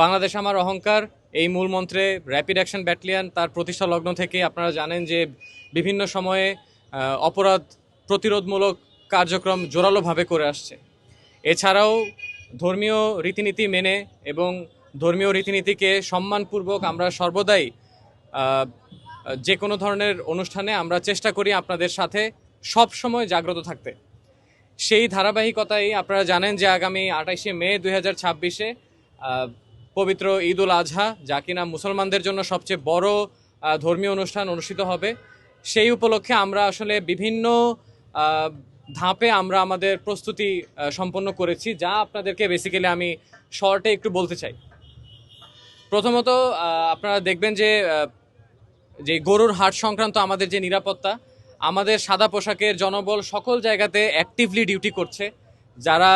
বাংলাদেশ আমার অহংকার এই মূল মন্ত্রে র্যাপিড অ্যাকশন ব্যাটালিয়ন তার প্রতিষ্ঠা লগ্ন থেকে আপনারা জানেন যে বিভিন্ন সময়ে অপরাধ প্রতিরোধমূলক কার্যক্রম জোরালোভাবে করে আসছে। এছাড়াও ধর্মীয় রীতিনীতি মেনে এবং ধর্মীয় রীতিনীতিকে সম্মানপূর্বক আমরা সর্বদাই যে কোনো ধরনের অনুষ্ঠানে আমরা চেষ্টা করি আপনাদের সাথে সব সময় জাগ্রত থাকতে। সেই ধারাবাহিকতায় আপনারা জানেন যে আগামী 28শে মে 2026-এ পবিত্র ঈদ উল আজহা, যা কিনা মুসলমানদের জন্য সবচেয়ে বড় ধর্মীয় অনুষ্ঠান অনুষ্ঠিত হবে। সেই উপলক্ষে আমরা আসলে বিভিন্ন ধাপে আমরা আমাদের প্রস্তুতি সম্পন্ন করেছি, যা আপনাদেরকে বেসিক্যালি আমি শর্টে একটু বলতে চাই। প্রথমত আপনারা দেখবেন যে গরুর হাট সংক্রান্ত আমাদের যে নিরাপত্তা, আমাদের সাদা পোশাকের জনবল সকল জায়গাতে অ্যাক্টিভলি ডিউটি করছে, যারা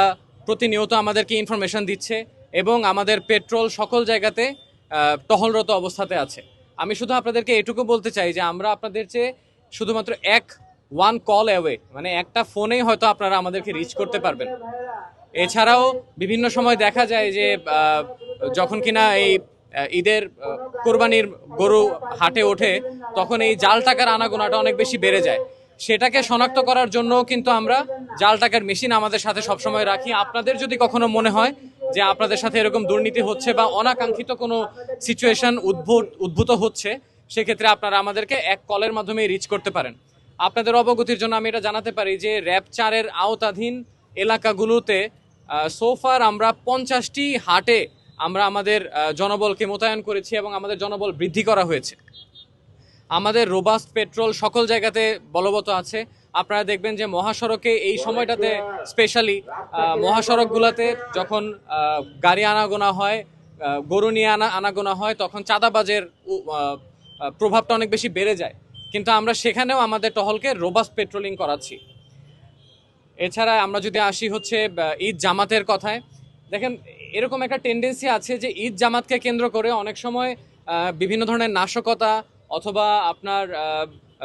প্রতিনিয়ত আমাদেরকে ইনফরমেশন দিচ্ছে এবং আমাদের পেট্রোল সকল জায়গাতে টহলরত অবস্থাতে আছে। আমি শুধু আপনাদেরকে এটুকু বলতে চাই যে আমরা আপনাদের চেয়ে শুধুমাত্র ওয়ান কল অ্যাওয়ে, মানে একটা ফোনেই হয়তো আপনারা আমাদেরকে রিচ করতে পারবেন। এছাড়াও বিভিন্ন সময় দেখা যায় যে যখন কিনা এই ঈদের কোরবানির গরু হাটে ওঠে, তখন এই জাল টাকার আনাগোনাটা অনেক বেশি বেড়ে যায়। সেটাকে শনাক্ত করার জন্য কিন্তু আমরা জাল টাকার মেশিন আমাদের সাথে সবসময় রাখি। আপনাদের যদি কখনো মনে হয় যে আপনাদের সাথে এরকম দুর্নীতি হচ্ছে বা অনাকাঙ্ক্ষিত কোনো সিচুয়েশন উদ্ভূত হচ্ছে, সেক্ষেত্রে আপনারা আমাদেরকে এক কলের মাধ্যমে রিচ করতে পারেন। আপনাদের অবগতির জন্য আমি এটা জানাতে পারি যে র্যাব 4-এর আওতাধীন এলাকাগুলোতে সোফার আমরা 50টি হাটে আমরা আমাদের জনবলকে মোতায়েন করেছি এবং আমাদের জনবল বৃদ্ধি করা হয়েছে। আমাদের রোবাস্ট পেট্রোল সকল জায়গাতে বলবৎ আছে। আপনারা দেখবেন যে মহাসড়কে এই সময়টাতে স্পেশালি মহাসড়কগুলোতে যখন গাড়ি আনাগোনা হয়, গরু নিয়ে আনাগোনা হয়, তখন চাঁদাবাজের প্রভাবটা অনেক বেশি বেড়ে যায়, কিন্তু আমরা সেখানেও আমাদের টহলকে রোবাস্ট পেট্রোলিং করাচ্ছি। এছাড়া আমরা যদি আসি হচ্ছে ঈদ জামাতের কথায়, দেখেন এরকম একটা টেন্ডেন্সি আছে যে ঈদ জামাতকে কেন্দ্র করে অনেক সময় বিভিন্ন ধরনের নাশকতা অথবা আপনার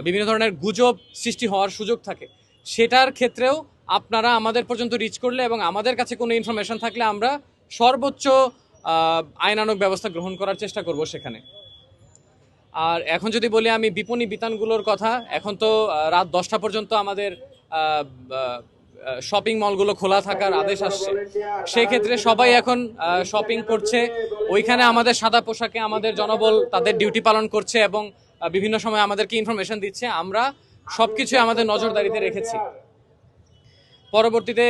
বিভিন্ন ধরনের গুজব সৃষ্টি হওয়ার সুযোগ থাকে। সেটার ক্ষেত্রেও আপনারা আমাদের পর্যন্ত রিচ করলে এবং আমাদের কাছে কোনো ইনফরমেশন থাকলে আমরা সর্বোচ্চ আইনানুগ ব্যবস্থা গ্রহণ করার চেষ্টা করব সেখানে। আর এখন যদি বলি আমি বিপণী বিতানগুলোর কথা, এখন তো রাত 10টা পর্যন্ত আমাদের শপিং মলগুলো খোলা থাকার আদেশ আসছে। সেক্ষেত্রে সবাই এখন শপিং করছে। ওইখানে আমাদের সাদা পোশাকে আমাদের জনবল তাদের ডিউটি পালন করছে এবং বিভিন্ন সময় আমাদেরকে ইনফরমেশন দিচ্ছে। আমরা সবকিছু আমাদের নজরদারিতে রেখেছি। পরবর্তীতে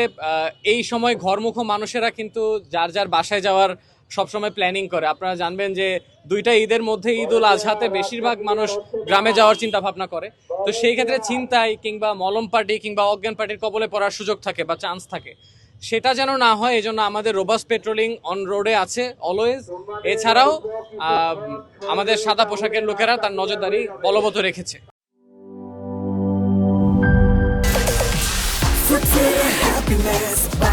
এই সময় ঘরমুখ মানুষেরা কিন্তু যার যার বাসায় যাওয়ার সবসময় প্ল্যানিং করে। আপনারা জানবেন যে দুইটা ঈদের মধ্যে ঈদ উল আজহাতে বেশিরভাগ মানুষ গ্রামে যাওয়ার চিন্তা ভাবনা করে। তো সেই ক্ষেত্রে ছিনতাই কিংবা মলম পার্টি কিংবা অজ্ঞান পার্টির কবলে পড়ার সুযোগ থাকে বা চান্স থাকে, সেটা যেন না হয় এই জন্য আমাদের রোবাস্ট পেট্রোলিং অন রোডে আছে অলওয়েজ। এছাড়াও আমাদের সাদা পোশাকের লোকেরা তার নজরদারি বলবৎ রেখেছে। Happiness.